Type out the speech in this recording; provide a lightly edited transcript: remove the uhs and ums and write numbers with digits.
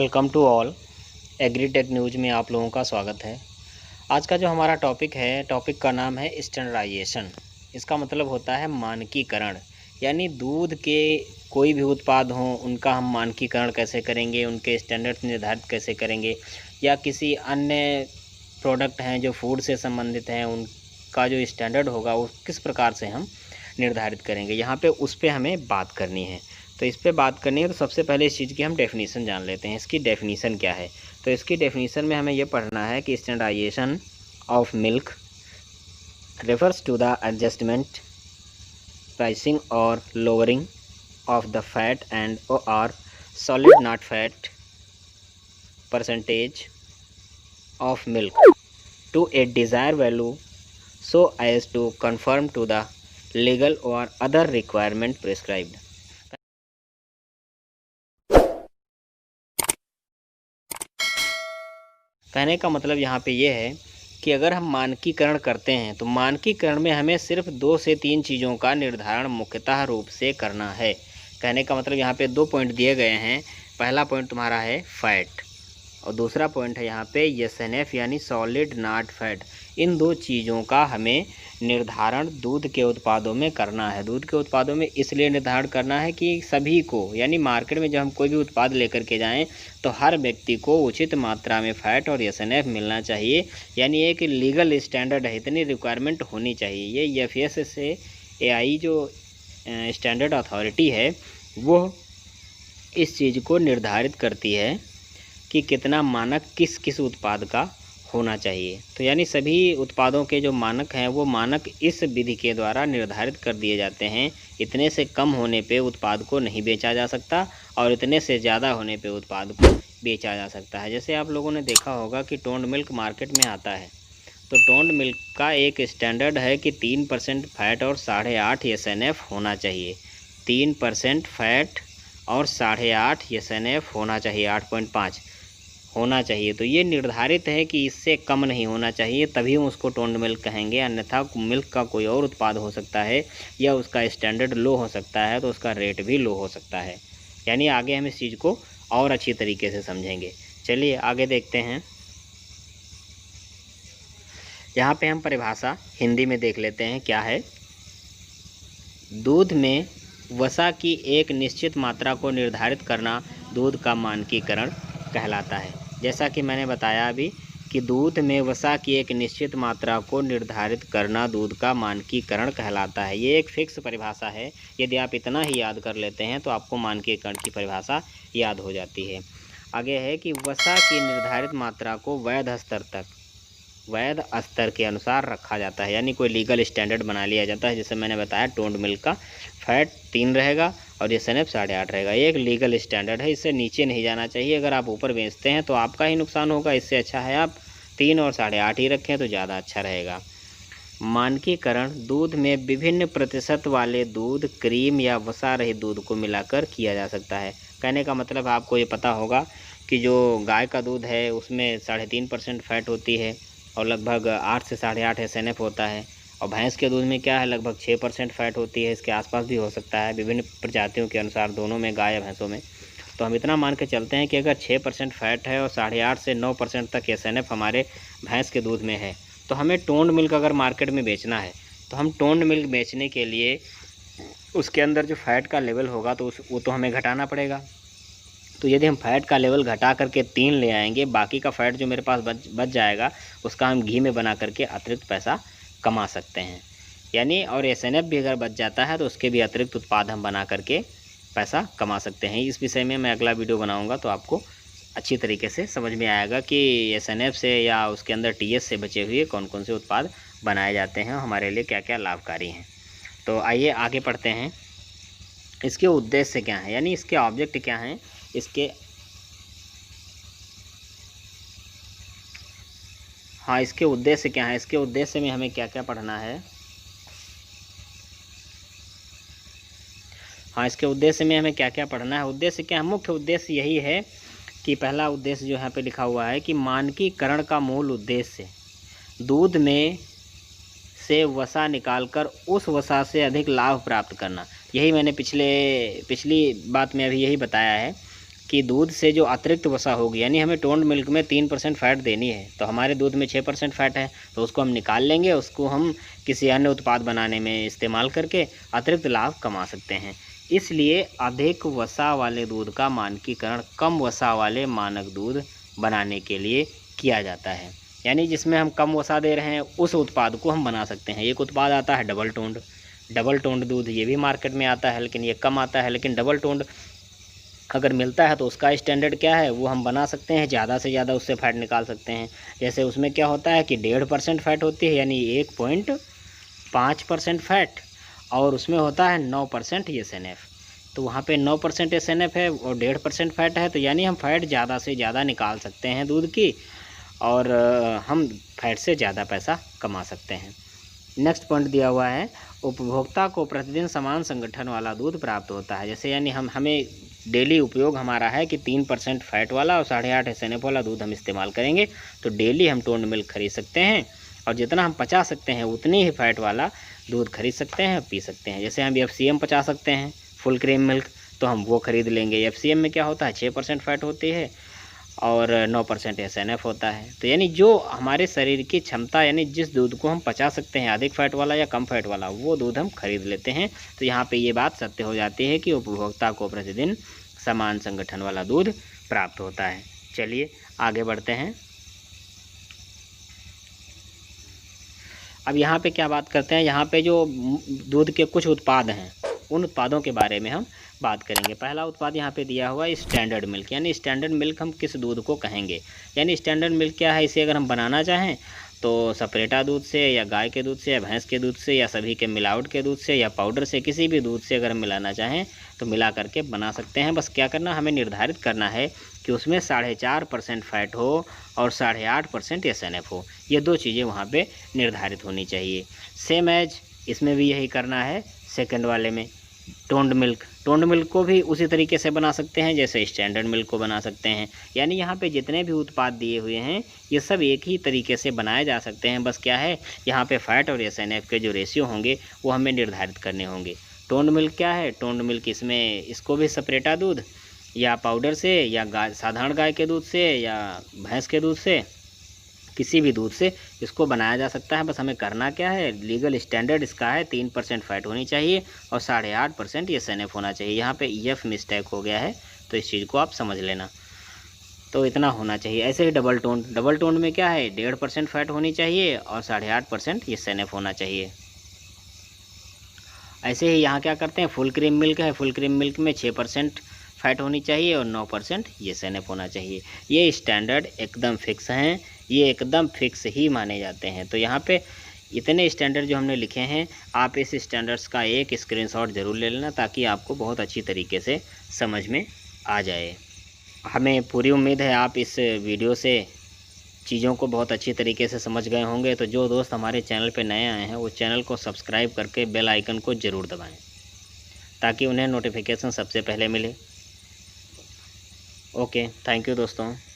Welcome to all. Agritech news में आप लोगों का स्वागत है। आज का जो हमारा टॉपिक का नाम है स्टैंडर्डाइजेशन। इसका मतलब होता है मानकीकरण, यानी दूध के कोई भी उत्पाद हों उनका हम मानकीकरण कैसे करेंगे, उनके स्टैंडर्ड्स निर्धारित कैसे करेंगे, या किसी अन्य प्रोडक्ट हैं जो फूड से संबंधित हैं उनका जो स्टैंडर्ड होगा वो किस प्रकार से हम निर्धारित करेंगे। यहाँ पे उस पर हमें बात करनी है। तो इस पे बात करनी है तो सबसे पहले इस चीज़ की हम डेफिनीशन जान लेते हैं। इसकी डेफिनीशन क्या है? तो इसकी डेफिनीशन में हमें ये पढ़ना है कि standardization of milk refers to the adjustment, pricing और lowering of the fat and और solid not fat percentage of milk to a desire value so as to conform to the legal or other requirement prescribed। कहने का मतलब यहाँ पे ये है कि अगर हम मानकीकरण करते हैं तो मानकीकरण में हमें सिर्फ 2 से 3 चीज़ों का निर्धारण मुख्यतः रूप से करना है। कहने का मतलब यहाँ पे 2 पॉइंट दिए गए हैं। पहला पॉइंट तुम्हारा है फैट और दूसरा पॉइंट है यहाँ पे एसएनएफ यानी सॉलिड नॉट फैट। इन 2 चीज़ों का हमें निर्धारण दूध के उत्पादों में करना है। दूध के उत्पादों में इसलिए निर्धारण करना है कि सभी को, यानी मार्केट में जब हम कोई भी उत्पाद लेकर के जाएं तो हर व्यक्ति को उचित मात्रा में फैट और एसएनएफ मिलना चाहिए। यानी एक लीगल स्टैंडर्ड है, इतनी रिक्वायरमेंट होनी चाहिए। ये एफएस से एआई जो स्टैंडर्ड अथॉरिटी है वो इस चीज़ को निर्धारित करती है कि कितना मानक किस किस उत्पाद का होना चाहिए। तो यानी सभी उत्पादों के जो मानक हैं वो मानक इस विधि के द्वारा निर्धारित कर दिए जाते हैं। इतने से कम होने पे उत्पाद को नहीं बेचा जा सकता और इतने से ज़्यादा होने पे उत्पाद को बेचा जा सकता है। जैसे आप लोगों ने देखा होगा कि टोंड मिल्क मार्केट में आता है, तो टोंड मिल्क का एक स्टैंडर्ड है कि 3% फैट और 8.5 एसएनएफ होना चाहिए। 3% फैट और 8.5 एसएनएफ होना चाहिए, 8.5 होना चाहिए। तो ये निर्धारित है कि इससे कम नहीं होना चाहिए, तभी हम उसको टोंड मिल्क कहेंगे। अन्यथा मिल्क का कोई और उत्पाद हो सकता है या उसका स्टैंडर्ड लो हो सकता है तो उसका रेट भी लो हो सकता है। यानी आगे हम इस चीज़ को और अच्छी तरीके से समझेंगे। चलिए आगे देखते हैं। यहाँ पे हम परिभाषा हिंदी में देख लेते हैं क्या है। दूध में वसा की एक निश्चित मात्रा को निर्धारित करना दूध का मानकीकरण कहलाता है। जैसा कि मैंने बताया अभी कि दूध में वसा की एक निश्चित मात्रा को निर्धारित करना दूध का मानकीकरण कहलाता है। ये एक फिक्स परिभाषा है। यदि आप इतना ही याद कर लेते हैं तो आपको मानकीकरण की परिभाषा याद हो जाती है। आगे है कि वसा की निर्धारित मात्रा को वैध स्तर के अनुसार रखा जाता है। यानी कोई लीगल स्टैंडर्ड बना लिया जाता है। जैसे मैंने बताया टोंड मिल्क का फैट 3 रहेगा और एसएनएफ 8.5 रहेगा। ये एक लीगल स्टैंडर्ड है, इससे नीचे नहीं जाना चाहिए। अगर आप ऊपर बेचते हैं तो आपका ही नुकसान होगा। इससे अच्छा है आप 3 और 8.5 ही रखें तो ज़्यादा अच्छा रहेगा। मानकीकरण दूध में विभिन्न प्रतिशत वाले दूध, क्रीम या वसा रहित दूध को मिलाकर किया जा सकता है। कहने का मतलब आपको ये पता होगा कि जो गाय का दूध है उसमें 3.5% फैट होती है और लगभग 8 से 8.5 एसएनएफ होता है। और भैंस के दूध में क्या है, लगभग 6% फैट होती है। इसके आसपास भी हो सकता है, विभिन्न प्रजातियों के अनुसार दोनों में, गाय या भैंसों में। तो हम इतना मान के चलते हैं कि अगर 6% फैट है और 8.5 से 9% तक एसएनएफ हमारे भैंस के दूध में है तो हमें टोंड मिल्क अगर मार्केट में बेचना है तो हम टोंड मिल्क बेचने के लिए उसके अंदर जो फैट का लेवल होगा तो वो तो हमें घटाना पड़ेगा। तो यदि हम फैट का लेवल घटा करके 3 ले आएंगे, बाकी का फैट जो मेरे पास बच जाएगा उसका हम घी में बना करके अतिरिक्त पैसा कमा सकते हैं। यानी और एसएनएफ भी अगर बच जाता है तो उसके भी अतिरिक्त उत्पाद हम बना करके पैसा कमा सकते हैं। इस विषय में मैं अगला वीडियो बनाऊंगा तो आपको अच्छी तरीके से समझ में आएगा कि एसएनएफ से या उसके अंदर टीएस से बचे हुए कौन कौन से उत्पाद बनाए जाते हैं, हमारे लिए क्या क्या लाभकारी हैं। तो आइए आगे पढ़ते हैं। इसके उद्देश्य क्या है, यानी इसके ऑब्जेक्ट क्या हैं, इसके इसके उद्देश्य क्या है। इसके उद्देश्य में हमें क्या क्या पढ़ना है। इसके उद्देश्य में हमें क्या क्या पढ़ना है। उद्देश्य क्या है, मुख्य उद्देश्य यही है कि पहला उद्देश्य जो यहाँ पे लिखा हुआ है कि मानकीकरण का मूल उद्देश्य दूध में से वसा निकालकर उस वसा से अधिक लाभ प्राप्त करना। यही मैंने पिछली बात में अभी यही बताया है कि दूध से जो अतिरिक्त वसा होगी, यानी हमें टोन्ड मिल्क में 3% फैट देनी है, तो हमारे दूध में 6% फैट है, तो उसको हम निकाल लेंगे, उसको हम किसी अन्य उत्पाद बनाने में इस्तेमाल करके अतिरिक्त लाभ कमा सकते हैं। इसलिए अधिक वसा वाले दूध का मानकीकरण कम वसा वाले मानक दूध बनाने के लिए किया जाता है। यानी जिसमें हम कम वसा दे रहे हैं उस उत्पाद को हम बना सकते हैं। एक उत्पाद आता है डबल टोन्ड दूध, ये भी मार्केट में आता है, लेकिन ये कम आता है। लेकिन डबल टोन्ड अगर मिलता है तो उसका स्टैंडर्ड क्या है, वो हम बना सकते हैं, ज़्यादा से ज़्यादा उससे फैट निकाल सकते हैं। जैसे उसमें क्या होता है कि 1.5% फैट होती है, यानी 1.5% फैट, और उसमें होता है 9% SNF। तो वहाँ पे 9% SNF है और 1.5% फैट है, तो यानी हम फैट ज़्यादा से ज़्यादा निकाल सकते हैं दूध की, और हम फैट से ज़्यादा पैसा कमा सकते हैं। नेक्स्ट पॉइंट दिया हुआ है, उपभोक्ता को प्रतिदिन समान संगठन वाला दूध प्राप्त होता है। जैसे यानी हमें डेली उपयोग हमारा है कि 3% फैट वाला और 8.5 SNF वाला दूध हम इस्तेमाल करेंगे, तो डेली हम टोन्ड मिल्क खरीद सकते हैं, और जितना हम पचा सकते हैं उतनी ही फैट वाला दूध खरीद सकते हैं, पी सकते हैं। जैसे हम FCM पचा सकते हैं, फुल क्रीम मिल्क, तो हम वो खरीद लेंगे। FCM में क्या होता है, 6% फैट होती है और 9% SNF होता है। तो यानी जो हमारे शरीर की क्षमता, यानी जिस दूध को हम पचा सकते हैं, अधिक फैट वाला या कम फैट वाला, वो दूध हम खरीद लेते हैं। तो यहाँ पे ये बात सत्य हो जाती है कि उपभोक्ता को प्रतिदिन समान संगठन वाला दूध प्राप्त होता है। चलिए आगे बढ़ते हैं। अब यहाँ पे क्या बात करते हैं, यहाँ पे जो दूध के कुछ उत्पाद हैं उन उत्पादों के बारे में हम बात करेंगे। पहला उत्पाद यहाँ पे दिया हुआ है स्टैंडर्ड मिल्क। यानी स्टैंडर्ड मिल्क हम किस दूध को कहेंगे, यानी स्टैंडर्ड मिल्क क्या है, इसे अगर हम बनाना चाहें तो सपरेटा दूध से या गाय के दूध से या भैंस के दूध से या सभी के मिलावट के दूध से या पाउडर से, किसी भी दूध से अगर हम मिलाना चाहें तो मिला करके बना सकते हैं। बस क्या करना, हमें निर्धारित करना है कि उसमें 4.5% फैट हो और 8.5% SNF हो। ये दो चीज़ें वहाँ पे निर्धारित होनी चाहिए। सेम एज इसमें भी यही करना है। सेकंड वाले में टोन्ड मिल्क को भी उसी तरीके से बना सकते हैं जैसे स्टैंडर्ड मिल्क को बना सकते हैं। यानी यहाँ पे जितने भी उत्पाद दिए हुए हैं ये सब एक ही तरीके से बनाए जा सकते हैं। बस क्या है, यहाँ पे फैट और SNF के जो रेशियो होंगे वो हमें निर्धारित करने होंगे। टोन्ड मिल्क क्या है, टोन्ड मिल्क इसको भी सपरेटा दूध या पाउडर से या साधारण गाय के दूध से या भैंस के दूध से, किसी भी दूध से इसको बनाया जा सकता है। बस हमें करना क्या है, लीगल स्टैंडर्ड इसका है 3% फैट होनी चाहिए और 8.5% SNF होना चाहिए। यहाँ पे EF मिस्टेक हो गया है, तो इस चीज़ को आप समझ लेना। तो इतना होना चाहिए। ऐसे ही डबल टोन्ड में क्या है, 1.5% फैट होनी चाहिए और 8.5% SNF होना चाहिए। ऐसे ही यहाँ क्या करते हैं, फुल क्रीम मिल्क है, फुल क्रीम मिल्क में 6% फैट होनी चाहिए और 9% SNF होना चाहिए। ये स्टैंडर्ड एकदम फिक्स हैं, ये एकदम फिक्स ही माने जाते हैं। तो यहाँ पे इतने स्टैंडर्ड जो हमने लिखे हैं, आप इस स्टैंडर्ड्स का एक स्क्रीनशॉट ज़रूर ले लेना ताकि आपको बहुत अच्छी तरीके से समझ में आ जाए। हमें पूरी उम्मीद है आप इस वीडियो से चीज़ों को बहुत अच्छी तरीके से समझ गए होंगे। तो जो दोस्त हमारे चैनल पे नए आए हैं वो चैनल को सब्सक्राइब करके बेल आइकन को ज़रूर दबाएं ताकि उन्हें नोटिफिकेशन सबसे पहले मिले। ओके, थैंक यू दोस्तों।